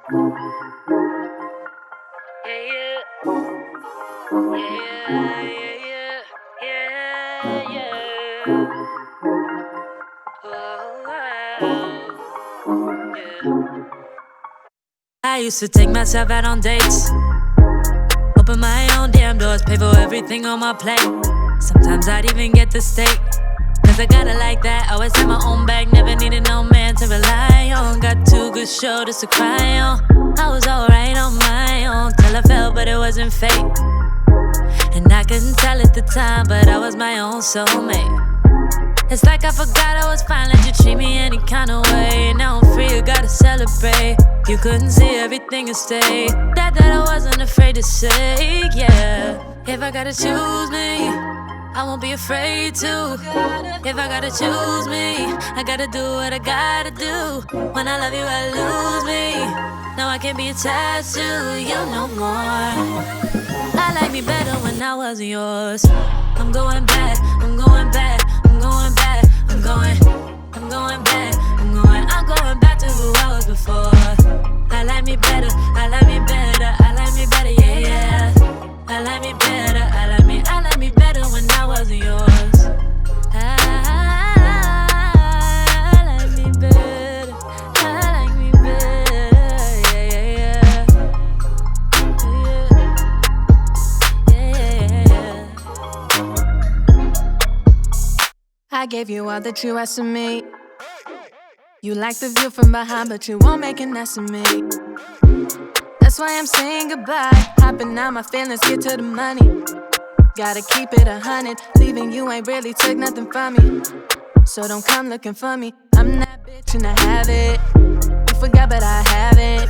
I used to take myself out on dates, open my own damn doors, pay for everything on my plate. Sometimes I'd even get the steak, cause I got it like that. Always had my own bag, never needed no man to rely on. Got 2 good shoulders to cry on. I was alright on my own till I fell, but it wasn't fate. And I couldn't tell at the time, but I was my own soulmate. It's like I forgot I was fine, let you treat me any kind of way. Now I'm free, you gotta celebrate. You couldn't see everything and stay. That I wasn't afraid to say, yeah. If I gotta choose me, I won't be afraid to. If I gotta choose me, I gotta do what I gotta do. When I love you, I lose me. Now I can't be attached to you no more. I like me better when I wasn't yours. I'm going back, I'm going back, I'm going back, I'm going back, I'm going back to who I was before. I like me better, I like me better, I like me better, yeah, yeah. I like me better, I like me better when I wasn't yours. I like me better, I like me better, yeah, yeah, yeah. I gave you all that you asked of me. You like the view from behind, but you won't make an ass of me. That's why I'm saying goodbye. Hopping out my feelings, get to the money. Gotta keep it 100. Leaving you ain't really took nothing from me. So don't come looking for me. I'm that bitch and I have it. You forgot but I haven't.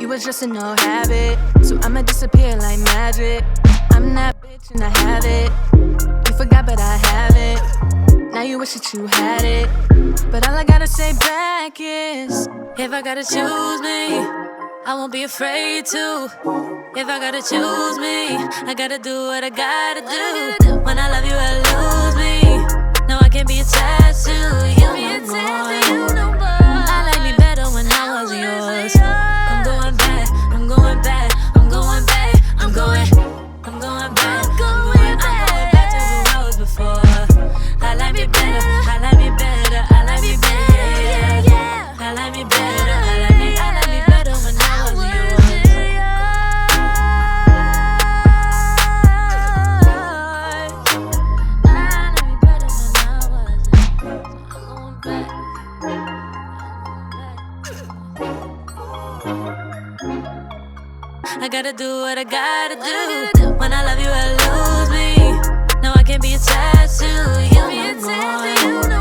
You was just an old habit, so I'ma disappear like magic. I'm that bitch and I have it. You forgot but I haven't. Now you wish that you had it. But all I gotta say back is, if I gotta choose me, I won't be afraid to. If I gotta choose me, I gotta do what I gotta do. When I love you, I lose me. No, I can't be attached to you no more. I like me better when I wasn't yours. I'm going back, I'm going back, I'm going back, I'm going back, I'm going back to who I was before. I like me better, I like me better, I like me better, yeah, yeah. I like me better, I like me better when I wasn't yours. I like me better when I wasn't. I'm going back. I gotta do what I gotta do. When I love you, I lose me. No, I can't be attached to you no more.